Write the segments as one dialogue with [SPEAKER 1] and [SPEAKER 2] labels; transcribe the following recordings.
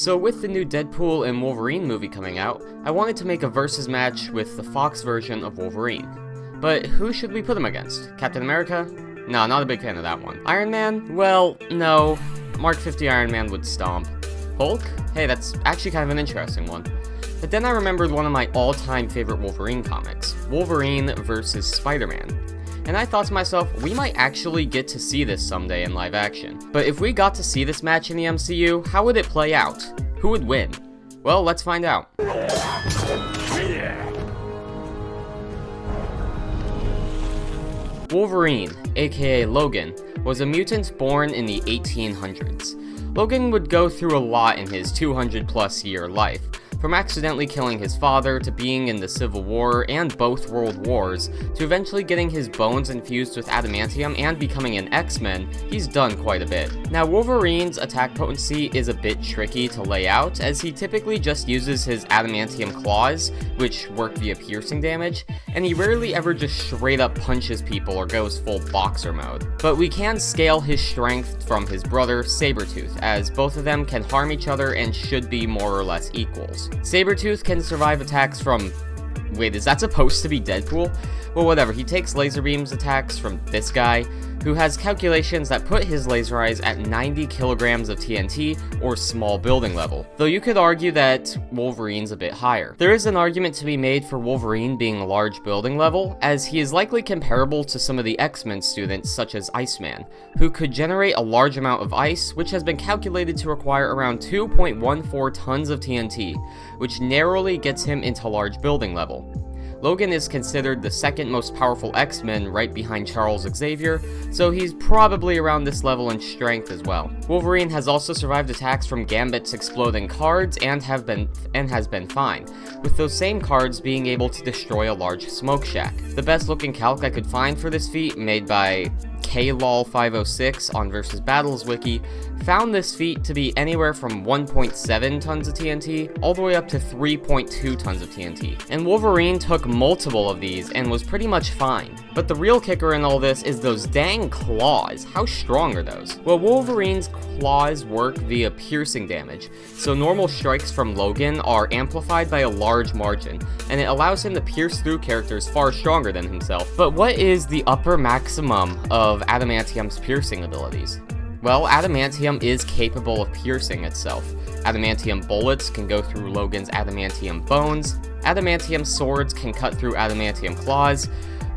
[SPEAKER 1] So with the new Deadpool and Wolverine movie coming out, I wanted to make a versus match with the Fox version of Wolverine. But who should we put him against? Captain America? No, not a big fan of that one. Iron Man? Well, no. Mark 50 Iron Man would stomp. Hulk? Hey, that's actually kind of an interesting one. But then I remembered one of my all-time favorite Wolverine comics, Wolverine vs. Spider-Man. And I thought to myself, we might actually get to see this someday in live action. But if we got to see this match in the MCU, how would it play out? Who would win? Well, let's find out. Wolverine, aka Logan, was a mutant born in the 1800s. Logan would go through a lot in his 200+ year life, from accidentally killing his father, to being in the Civil War and both World Wars, to eventually getting his bones infused with adamantium and becoming an X-Men. He's done quite a bit. Now, Wolverine's attack potency is a bit tricky to lay out, as he typically just uses his adamantium claws, which work via piercing damage, and he rarely ever just straight up punches people or goes full boxer mode. But we can scale his strength from his brother, Sabretooth, as both of them can harm each other and should be more or less equals. Sabretooth can survive attacks from... Wait, is that supposed to be Deadpool? Well, whatever, he takes laser beams attacks from this guy, who has calculations that put his laser eyes at 90 kilograms of TNT, or small building level. Though you could argue that Wolverine's a bit higher. There is an argument to be made for Wolverine being large building level, as he is likely comparable to some of the X-Men students such as Iceman, who could generate a large amount of ice, which has been calculated to require around 2.14 tons of TNT, which narrowly gets him into large building level. Logan is considered the second most powerful X-Men right behind Charles Xavier, so he's probably around this level in strength as well. Wolverine has also survived attacks from Gambit's exploding cards and has been fine, with those same cards being able to destroy a large smoke shack. The best looking calc I could find for this feat, made by KLOL506 on Versus Battles Wiki, found this feat to be anywhere from 1.7 tons of TNT all the way up to 3.2 tons of TNT. And Wolverine took multiple of these and was pretty much fine. But the real kicker in all this is those dang claws. How strong are those? Well, Wolverine's claws work via piercing damage, so normal strikes from Logan are amplified by a large margin, and it allows him to pierce through characters far stronger than himself. But what is the upper maximum of adamantium's piercing abilities? Well, adamantium is capable of piercing itself. Adamantium bullets can go through Logan's adamantium bones. Adamantium swords can cut through adamantium claws.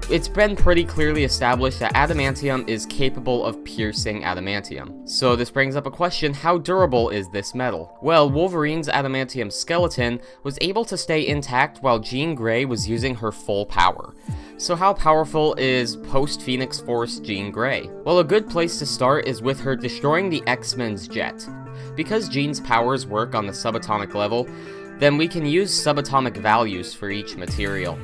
[SPEAKER 1] It's been pretty clearly established that adamantium is capable of piercing adamantium. So this brings up a question: how durable is this metal? Well, Wolverine's adamantium skeleton was able to stay intact while Jean Grey was using her full power. So how powerful is post-Phoenix Force Jean Grey? Well, a good place to start is with her destroying the X-Men's jet. Because Jean's powers work on the subatomic level, then we can use subatomic values for each material.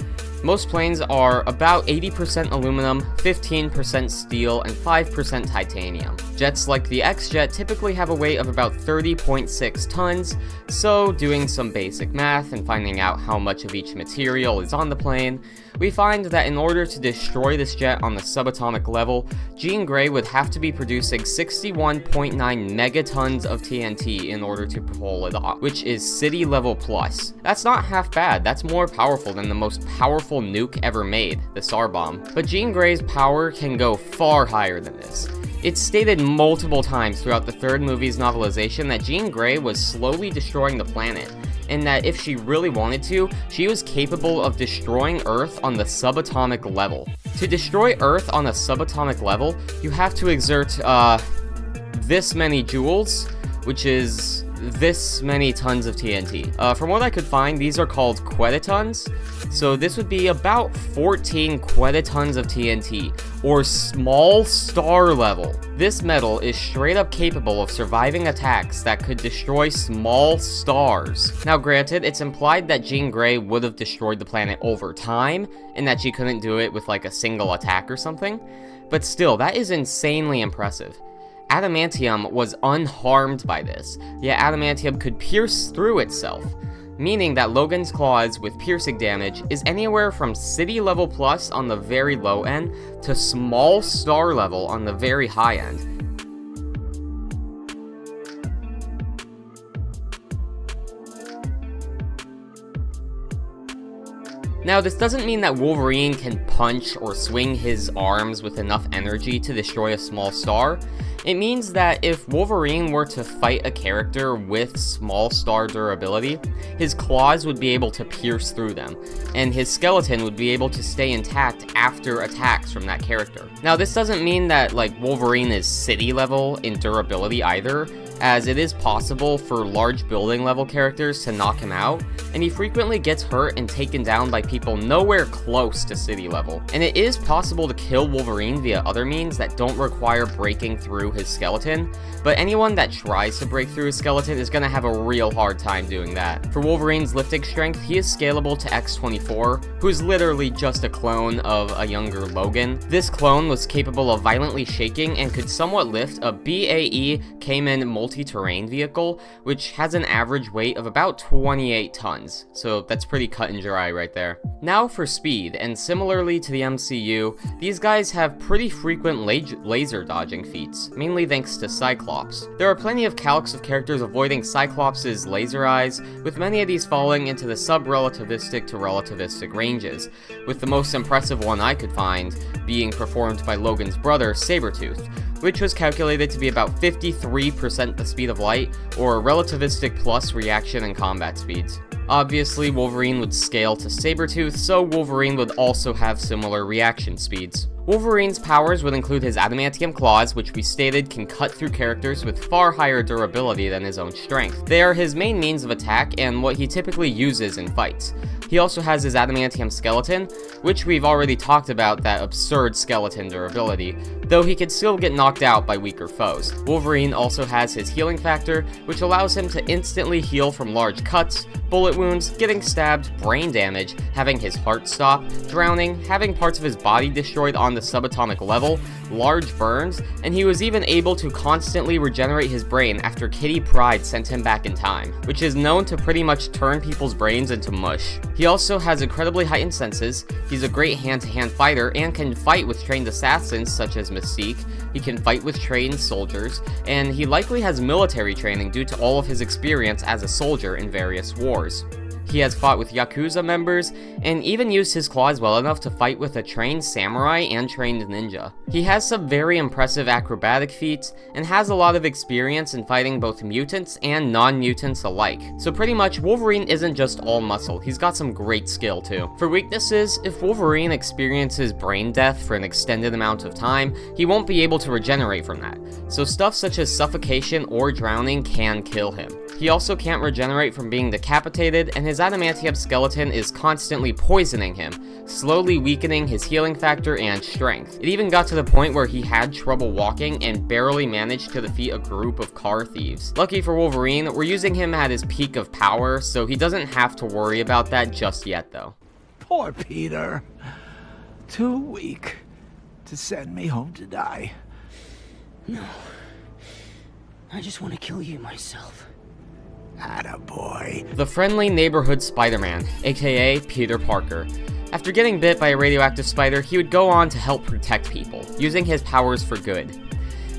[SPEAKER 1] Most planes are about 80% aluminum, 15% steel, and 5% titanium. Jets like the X-Jet typically have a weight of about 30.6 tons, so doing some basic math and finding out how much of each material is on the plane, we find that in order to destroy this jet on the subatomic level, Jean Grey would have to be producing 61.9 megatons of TNT in order to pull it off, which is city level plus. That's not half bad. That's more powerful than the most powerful nuke ever made, the SAR bomb. But Jean Grey's power can go far higher than this. It's stated multiple times throughout the third movie's novelization that Jean Grey was slowly destroying the planet, and that if she really wanted to, she was capable of destroying Earth on the subatomic level. To destroy Earth on a subatomic level, you have to exert, this many joules, which is this many tons of TNT. From what I could find, these are called quettatons, so this would be about 14 quettatons of TNT, or small star level. This metal is straight up capable of surviving attacks that could destroy small stars. Now granted, it's implied that Jean Grey would have destroyed the planet over time, and that she couldn't do it with like a single attack or something, but still, that is insanely impressive. Adamantium was unharmed by this, yet adamantium could pierce through itself, meaning that Logan's claws with piercing damage is anywhere from city level plus on the very low end to small star level on the very high end. Now, this doesn't mean that Wolverine can punch or swing his arms with enough energy to destroy a small star. It means that if Wolverine were to fight a character with small star durability, his claws would be able to pierce through them, and his skeleton would be able to stay intact after attacks from that character. Now, this doesn't mean that, Wolverine is city level in durability either, as it is possible for large building level characters to knock him out, and he frequently gets hurt and taken down by people nowhere close to city level. And it is possible to kill Wolverine via other means that don't require breaking through his skeleton, but anyone that tries to break through his skeleton is going to have a real hard time doing that. For Wolverine's lifting strength, he is scalable to X-24, who's literally just a clone of a younger Logan. This clone was capable of violently shaking and could somewhat lift a BAE Cayman multi-terrain vehicle, which has an average weight of about 28 tons, so that's pretty cut and dry right there. Now for speed, and similarly to the MCU, these guys have pretty frequent laser dodging feats, mainly thanks to Cyclops. There are plenty of calcs of characters avoiding Cyclops' laser eyes, with many of these falling into the sub-relativistic to relativistic ranges, with the most impressive one I could find being performed by Logan's brother, Sabretooth, which was calculated to be about 53% the speed of light, or relativistic plus reaction and combat speeds. Obviously, Wolverine would scale to Sabretooth, so Wolverine would also have similar reaction speeds. Wolverine's powers would include his adamantium claws, which we stated can cut through characters with far higher durability than his own strength. They are his main means of attack and what he typically uses in fights. He also has his adamantium skeleton, which we've already talked about that absurd skeleton durability, though he could still get knocked out by weaker foes. Wolverine also has his healing factor, which allows him to instantly heal from large cuts, bullet wounds, getting stabbed, brain damage, having his heart stop, drowning, having parts of his body destroyed on the subatomic level, large burns, and he was even able to constantly regenerate his brain after Kitty Pryde sent him back in time, which is known to pretty much turn people's brains into mush. He also has incredibly heightened senses, he's a great hand-to-hand fighter, and can fight with trained assassins such as Mystique, he can fight with trained soldiers, and he likely has military training due to all of his experience as a soldier in various wars. He has fought with Yakuza members, and even used his claws well enough to fight with a trained samurai and trained ninja. He has some very impressive acrobatic feats, and has a lot of experience in fighting both mutants and non-mutants alike. So pretty much, Wolverine isn't just all muscle, he's got some great skill too. For weaknesses, if Wolverine experiences brain death for an extended amount of time, he won't be able to regenerate from that. So stuff such as suffocation or drowning can kill him. He also can't regenerate from being decapitated, and his adamantium skeleton is constantly poisoning him, slowly weakening his healing factor and strength. It even got to the point where he had trouble walking and barely managed to defeat a group of car thieves. Lucky for Wolverine, we're using him at his peak of power, so he doesn't have to worry about that just yet though.
[SPEAKER 2] Poor Peter. Too weak to send me home to die.
[SPEAKER 3] No. I just want to kill you myself.
[SPEAKER 2] Attaboy.
[SPEAKER 1] The friendly neighborhood Spider-Man, aka Peter Parker. After getting bit by a radioactive spider, he would go on to help protect people, using his powers for good.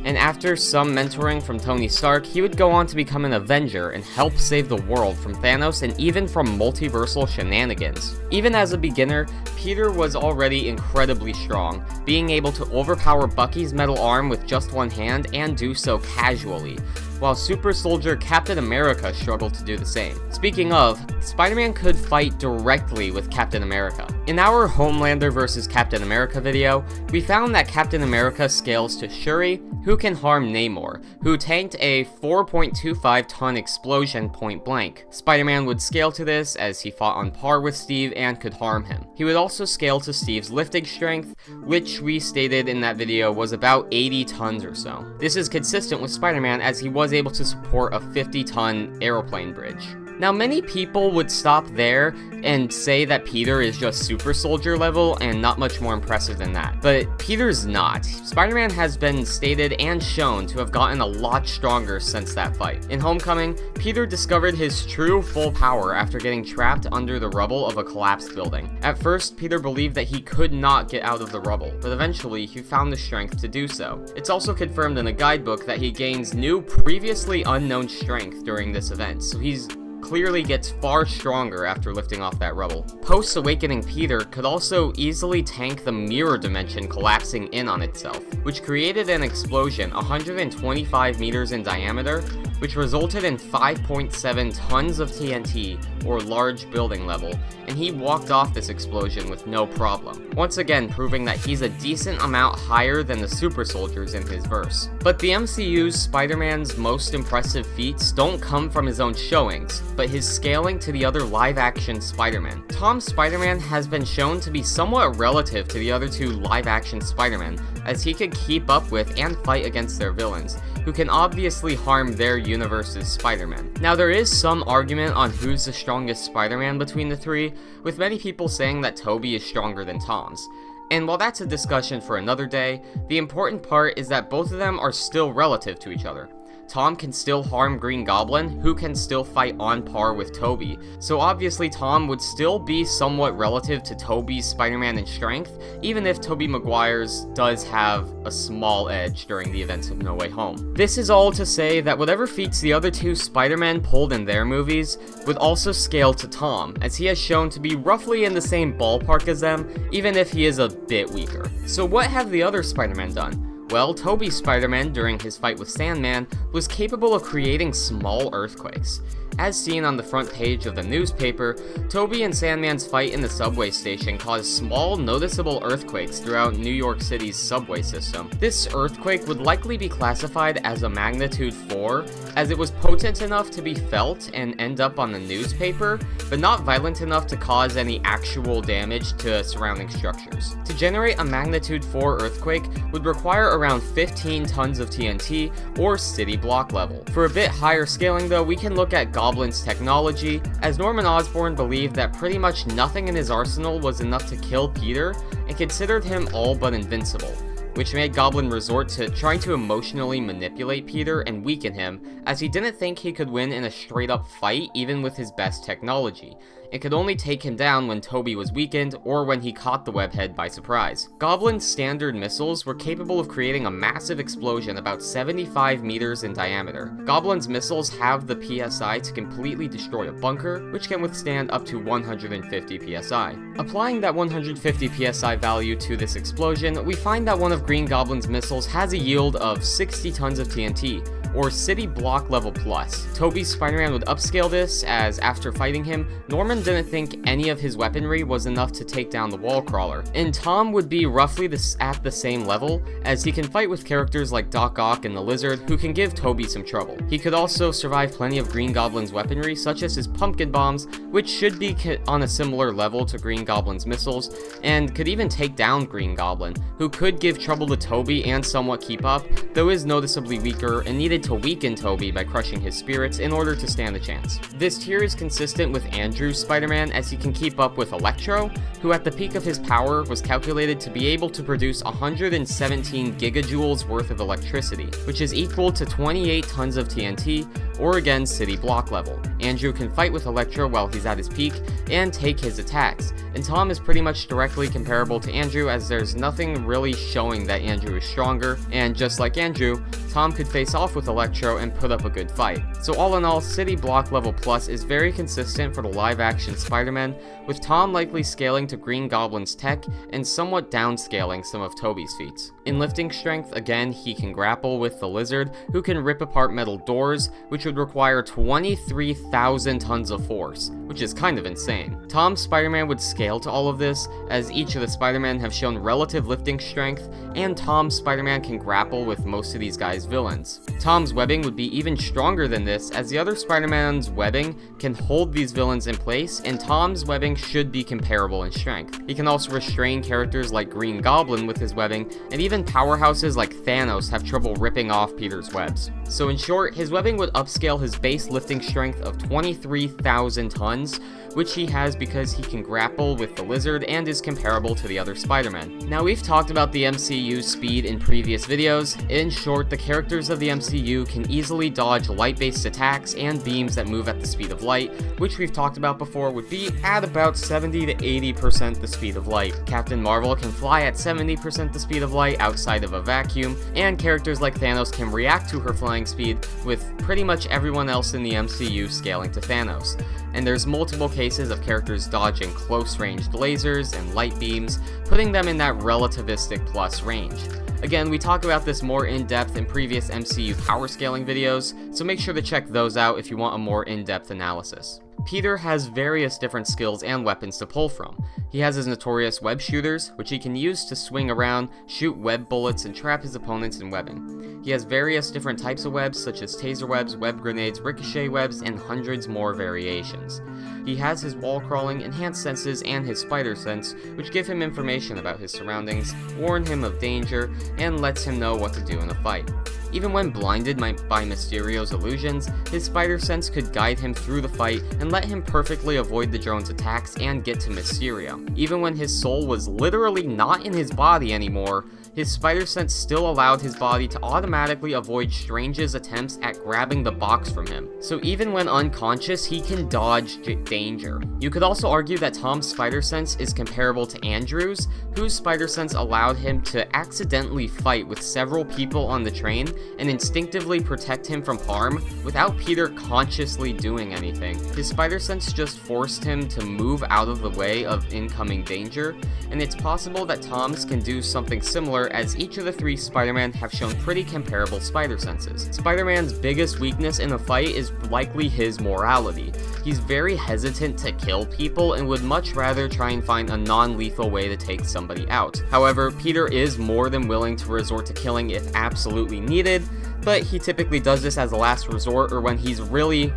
[SPEAKER 1] And after some mentoring from Tony Stark, he would go on to become an Avenger and help save the world from Thanos and even from multiversal shenanigans. Even as a beginner, Peter was already incredibly strong, being able to overpower Bucky's metal arm with just one hand and do so casually, while super soldier Captain America struggled to do the same. Speaking of, Spider-Man could fight directly with Captain America. In our Homelander vs. Captain America video, we found that Captain America scales to Shuri, who can harm Namor, who tanked a 4.25 ton explosion point blank. Spider-Man would scale to this as he fought on par with Steve and could harm him. He would also scale to Steve's lifting strength, which we stated in that video was about 80 tons or so. This is consistent with Spider-Man as he was able to support a 50-ton aeroplane bridge. Now, many people would stop there and say that Peter is just super soldier level and not much more impressive than that. But Peter's not. Spider-Man has been stated and shown to have gotten a lot stronger since that fight. In Homecoming, Peter discovered his true full power after getting trapped under the rubble of a collapsed building. At first, Peter believed that he could not get out of the rubble, but eventually he found the strength to do so. It's also confirmed in a guidebook that he gains new, previously unknown strength during this event, so he's clearly gets far stronger after lifting off that rubble. Post-awakening Peter could also easily tank the mirror dimension collapsing in on itself, which created an explosion 125 meters in diameter, which resulted in 5.7 tons of TNT, or large building level, and he walked off this explosion with no problem, once again proving that he's a decent amount higher than the super soldiers in his verse. But the MCU's Spider-Man's most impressive feats don't come from his own showings, but his scaling to the other live-action Spider-Man. Tom's Spider-Man has been shown to be somewhat relative to the other two live-action Spider-Man, as he could keep up with and fight against their villains, who can obviously harm their universe's Spider-Man. Now, there is some argument on who's the strongest Spider-Man between the three, with many people saying that Tobey is stronger than Tom's. And while that's a discussion for another day, the important part is that both of them are still relative to each other. Tom can still harm Green Goblin, who can still fight on par with Tobey, so obviously Tom would still be somewhat relative to Tobey's Spider-Man in strength, even if Tobey Maguire's does have a small edge during the events of No Way Home. This is all to say that whatever feats the other two Spider-Men pulled in their movies would also scale to Tom, as he has shown to be roughly in the same ballpark as them, even if he is a bit weaker. So what have the other Spider-Men done? Well, Tobey's Spider-Man, during his fight with Sandman, was capable of creating small earthquakes. As seen on the front page of the newspaper, Tobey and Sandman's fight in the subway station caused small, noticeable earthquakes throughout New York City's subway system. This earthquake would likely be classified as a magnitude 4, as it was potent enough to be felt and end up on the newspaper, but not violent enough to cause any actual damage to surrounding structures. To generate a magnitude 4 earthquake would require around 15 tons of TNT, or city block level. For a bit higher scaling though, we can look at Goblin's technology, as Norman Osborn believed that pretty much nothing in his arsenal was enough to kill Peter, and considered him all but invincible, which made Goblin resort to trying to emotionally manipulate Peter and weaken him, as he didn't think he could win in a straight up fight even with his best technology. It could only take him down when Tobey was weakened, or when he caught the webhead by surprise. Goblin's standard missiles were capable of creating a massive explosion about 75 meters in diameter. Goblin's missiles have the PSI to completely destroy a bunker, which can withstand up to 150 PSI. Applying that 150 PSI value to this explosion, we find that one of Green Goblin's missiles has a yield of 60 tons of TNT, or city block level plus. Tobey's Spider-Man would upscale this, as after fighting him, Norman didn't think any of his weaponry was enough to take down the wall crawler, and Tom would be roughly at the same level, as he can fight with characters like Doc Ock and the Lizard, who can give Tobey some trouble. He could also survive plenty of Green Goblin's weaponry, such as his pumpkin bombs, which should be on a similar level to Green Goblin's missiles, and could even take down Green Goblin, who could give trouble to Tobey and somewhat keep up, though is noticeably weaker and needed to weaken Tobey by crushing his spirits in order to stand a chance. This tier is consistent with Andrew's Spider-Man, as he can keep up with Electro, who at the peak of his power was calculated to be able to produce 117 gigajoules worth of electricity, which is equal to 28 tons of TNT, or again city block level. Andrew can fight with Electro while he's at his peak, and take his attacks, and Tom is pretty much directly comparable to Andrew, as there's nothing really showing that Andrew is stronger, and just like Andrew, Tom could face off with Electro and put up a good fight. So all in all, City Block Level Plus is very consistent for the live-action Spider-Man, with Tom likely scaling to Green Goblin's tech and somewhat downscaling some of Tobey's feats. In lifting strength, again, he can grapple with the Lizard, who can rip apart metal doors, which would require 23,000 tons of force, which is kind of insane. Tom's Spider-Man would scale to all of this, as each of the Spider-Men have shown relative lifting strength, and Tom's Spider-Man can grapple with most of these guys' villains. Tom's webbing would be even stronger than this, as the other Spider-Man's webbing can hold these villains in place, and Tom's webbing should be comparable in strength. He can also restrain characters like Green Goblin with his webbing, and even powerhouses like Thanos have trouble ripping off Peter's webs. So in short, his webbing would upscale his base lifting strength of 23,000 tons, which he has because he can grapple with the Lizard and is comparable to the other Spider-Man. Now, we've talked about the MCU's speed in previous videos. In short, the characters of the MCU can easily dodge light-based attacks and beams that move at the speed of light, which we've talked about before would be at about 70 to 80% the speed of light. Captain Marvel can fly at 70% the speed of light outside of a vacuum, and characters like Thanos can react to her flying speed, with pretty much everyone else in the MCU scaling scaling to Thanos, and there's multiple cases of characters dodging close-ranged lasers and light beams, putting them in that relativistic plus range. Again, we talk about this more in depth in previous MCU power scaling videos, so make sure to check those out if you want a more in-depth analysis. Peter has various different skills and weapons to pull from. He has his notorious web shooters, which he can use to swing around, shoot web bullets, and trap his opponents in webbing. He has various different types of webs, such as taser webs, web grenades, ricochet webs, and hundreds more variations. He has his wall crawling, enhanced senses, and his spider sense, which give him information about his surroundings, warn him of danger, and lets him know what to do in a fight. Even when blinded by Mysterio's illusions, his spider sense could guide him through the fight and let him perfectly avoid the drone's attacks and get to Mysterio. Even when his soul was literally not in his body anymore, his spider sense still allowed his body to automatically avoid Strange's attempts at grabbing the box from him. So even when unconscious, he can dodge danger. You could also argue that Tom's spider sense is comparable to Andrew's, whose spider sense allowed him to accidentally fight with several people on the train and instinctively protect him from harm without Peter consciously doing anything. His spider sense just forced him to move out of the way of incoming danger, and it's possible that Tom's can do something similar, as each of the three Spider-Man have shown pretty comparable spider senses. Spider-Man's biggest weakness in a fight is likely his morality. He's very hesitant to kill people and would much rather try and find a non-lethal way to take somebody out. However, Peter is more than willing to resort to killing if absolutely needed, but he typically does this as a last resort or when he's really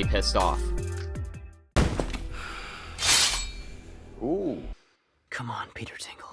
[SPEAKER 1] pissed off.
[SPEAKER 3] Ooh. Come on, Peter Tingle.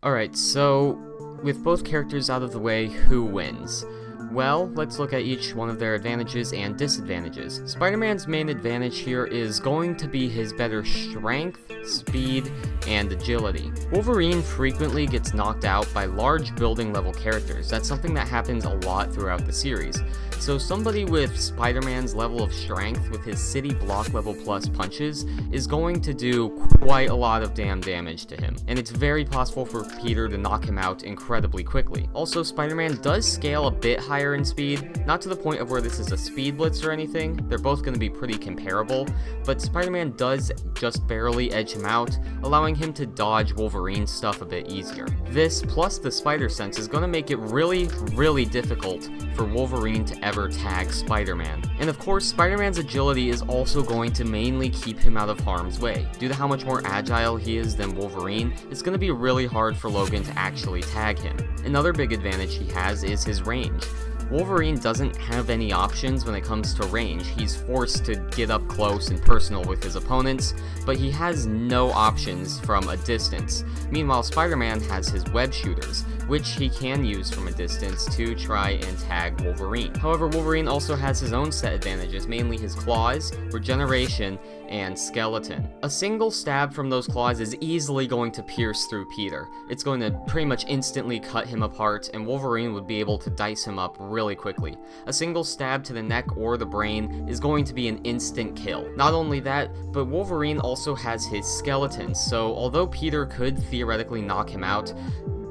[SPEAKER 1] Alright, so with both characters out of the way, who wins? Well, let's look at each one of their advantages and disadvantages. Spider-Man's main advantage here is going to be his better strength, speed, and agility. Wolverine frequently gets knocked out by large building level characters. That's something that happens a lot throughout the series. So somebody with Spider-Man's level of strength with his city block level plus punches is going to do quite a lot of damn damage to him, and it's very possible for Peter to knock him out incredibly quickly. Also, Spider-Man does scale a bit higher in speed, not to the point of where this is a speed blitz or anything. They're both going to be pretty comparable, but Spider-Man does just barely edge him out, allowing him to dodge Wolverine's stuff a bit easier. This, plus the spider sense, is going to make it really difficult for Wolverine to ever tag Spider-Man. And of course, Spider-Man's agility is also going to mainly keep him out of harm's way. Due to how much more agile he is than Wolverine, it's going to be really hard for Logan to actually tag him. Another big advantage he has is his range. Wolverine doesn't have any options when it comes to range. He's forced to get up close and personal with his opponents, but he has no options from a distance. Meanwhile, Spider-Man has his web shooters, which he can use from a distance to try and tag Wolverine. However, Wolverine also has his own set advantages, mainly his claws, regeneration, and skeleton. A single stab from those claws is easily going to pierce through Peter. It's going to pretty much instantly cut him apart, and Wolverine would be able to dice him up really quickly. A single stab to the neck or the brain is going to be an instant kill. Not only that, but Wolverine also has his skeleton, so although Peter could theoretically knock him out,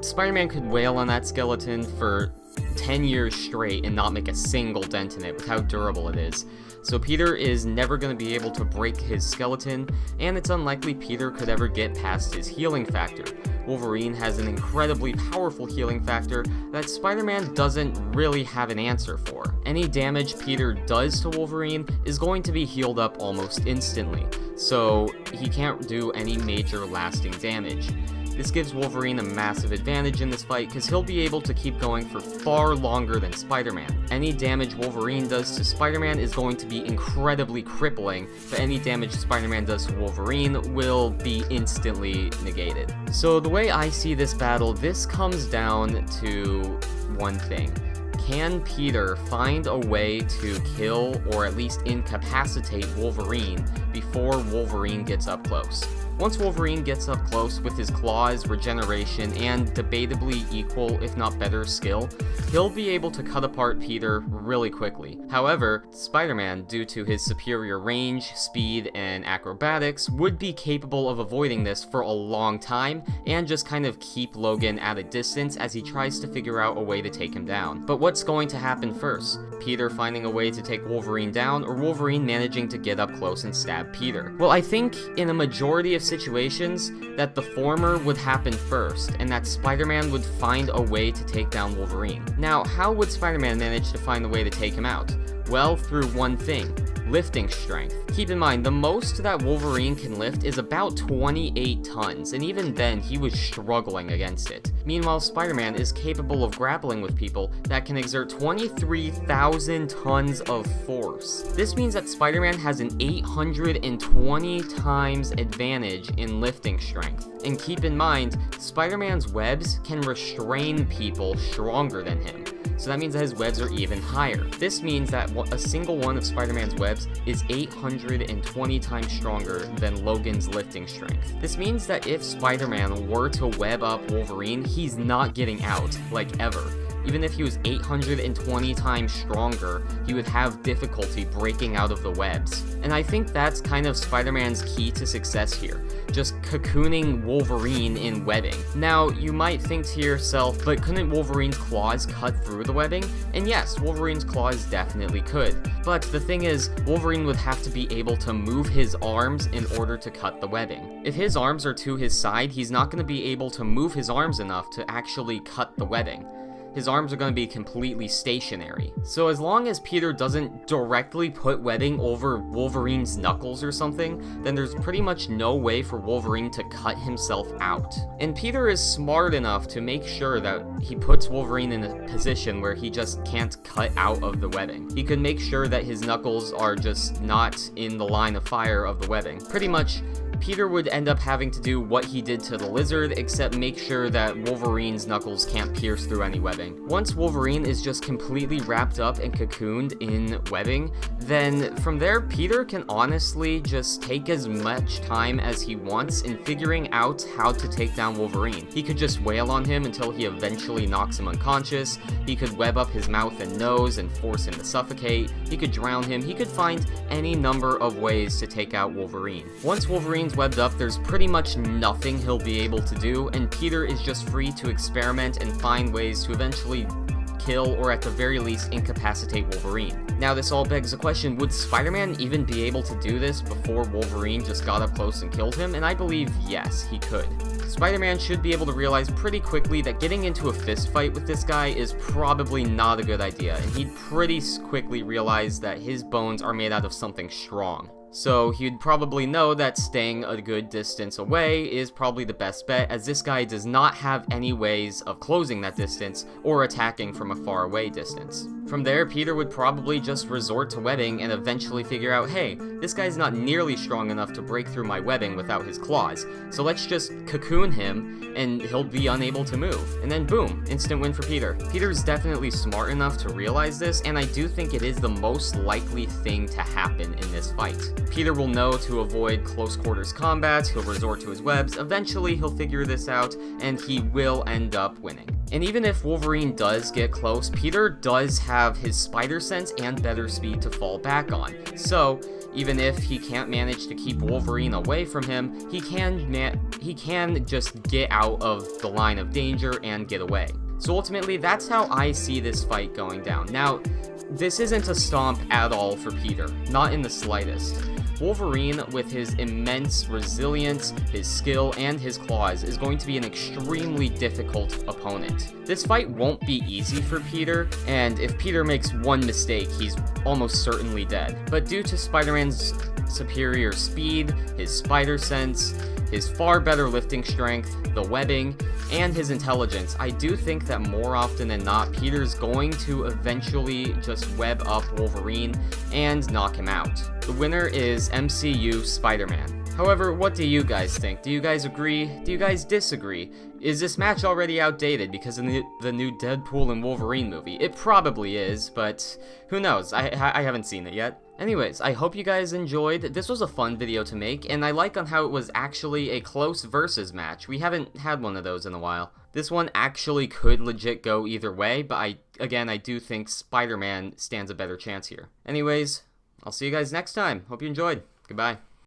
[SPEAKER 1] Spider-Man could wail on that skeleton for 10 years straight and not make a single dent in it with how durable it is. So Peter is never going to be able to break his skeleton, and it's unlikely Peter could ever get past his healing factor. Wolverine has an incredibly powerful healing factor that Spider-Man doesn't really have an answer for. Any damage Peter does to Wolverine is going to be healed up almost instantly, so he can't do any major lasting damage. This gives Wolverine a massive advantage in this fight because he'll be able to keep going for far longer than Spider-Man. Any damage Wolverine does to Spider-Man is going to be incredibly crippling, but any damage Spider-Man does to Wolverine will be instantly negated. So the way I see this battle, this comes down to one thing. Can Peter find a way to kill or at least incapacitate Wolverine before Wolverine gets up close? Once Wolverine gets up close with his claws, regeneration, and debatably equal, if not better, skill, he'll be able to cut apart Peter really quickly. However, Spider-Man, due to his superior range, speed, and acrobatics, would be capable of avoiding this for a long time and just kind of keep Logan at a distance as he tries to figure out a way to take him down. But what's going to happen first? Peter finding a way to take Wolverine down, or Wolverine managing to get up close and stab Peter? Well, I think in a majority of situations that the former would happen first, and that Spider-Man would find a way to take down Wolverine. Now, how would Spider-Man manage to find a way to take him out? Well, through one thing: lifting strength. Keep in mind, the most that Wolverine can lift is about 28 tons, and even then, he was struggling against it. Meanwhile, Spider-Man is capable of grappling with people that can exert 23,000 tons of force. This means that Spider-Man has an 820 times advantage in lifting strength. And keep in mind, Spider-Man's webs can restrain people stronger than him. So that means that his webs are even higher. This means that a single one of Spider-Man's webs is 820 times stronger than Logan's lifting strength. This means that if Spider-Man were to web up Wolverine, he's not getting out, like ever. Even if he was 820 times stronger, he would have difficulty breaking out of the webs. And I think that's kind of Spider-Man's key to success here, just cocooning Wolverine in webbing. Now, you might think to yourself, but couldn't Wolverine's claws cut through the webbing? And yes, Wolverine's claws definitely could. But the thing is, Wolverine would have to be able to move his arms in order to cut the webbing. If his arms are to his side, he's not going to be able to move his arms enough to actually cut the webbing. His arms are going to be completely stationary. So as long as Peter doesn't directly put webbing over Wolverine's knuckles or something, then there's pretty much no way for Wolverine to cut himself out. And Peter is smart enough to make sure that he puts Wolverine in a position where he just can't cut out of the webbing. He could make sure that his knuckles are just not in the line of fire of the webbing. Pretty much, Peter would end up having to do what he did to the lizard, except make sure that Wolverine's knuckles can't pierce through any webbing. Once Wolverine is just completely wrapped up and cocooned in webbing, then from there, Peter can honestly just take as much time as he wants in figuring out how to take down Wolverine. He could just wail on him until he eventually knocks him unconscious. He could web up his mouth and nose and force him to suffocate. He could drown him. He could find any number of ways to take out Wolverine. Once Wolverine's webbed up, there's pretty much nothing he'll be able to do, and Peter is just free to experiment and find ways to eventually kill, or at the very least incapacitate Wolverine. Now this all begs the question, would Spider-Man even be able to do this before Wolverine just got up close and killed him? And I believe yes, he could. Spider-Man should be able to realize pretty quickly that getting into a fist fight with this guy is probably not a good idea, and he'd pretty quickly realize that his bones are made out of something strong. So he'd probably know that staying a good distance away is probably the best bet, as this guy does not have any ways of closing that distance or attacking from a far away distance. From there, Peter would probably just resort to webbing and eventually figure out, hey, this guy's not nearly strong enough to break through my webbing without his claws, so let's just cocoon him and he'll be unable to move. And then boom, instant win for Peter. Peter's definitely smart enough to realize this, and I do think it is the most likely thing to happen in this fight. Peter will know to avoid close quarters combat, he'll resort to his webs, eventually he'll figure this out, and he will end up winning. And even if Wolverine does get close, Peter does have his spider sense and better speed to fall back on. So, even if he can't manage to keep Wolverine away from him, he can just get out of the line of danger and get away. So ultimately, that's how I see this fight going down. Now, this isn't a stomp at all for Peter, not in the slightest. Wolverine, with his immense resilience, his skill, and his claws, is going to be an extremely difficult opponent. This fight won't be easy for Peter, and if Peter makes one mistake, he's almost certainly dead. But due to Spider-Man's superior speed, his spider sense, his far better lifting strength, the webbing, and his intelligence, I do think that more often than not, Peter's going to eventually just web up Wolverine and knock him out. The winner is MCU Spider-Man. However, what do you guys think? Do you guys agree? Do you guys disagree? Is this match already outdated because of the new Deadpool and Wolverine movie? It probably is, but who knows? I haven't seen it yet. Anyways, I hope you guys enjoyed. This was a fun video to make, and I like on how it was actually a close versus match. We haven't had one of those in a while. This one actually could legit go either way, but I do think Spider-Man stands a better chance here. Anyways, I'll see you guys next time. Hope you enjoyed. Goodbye.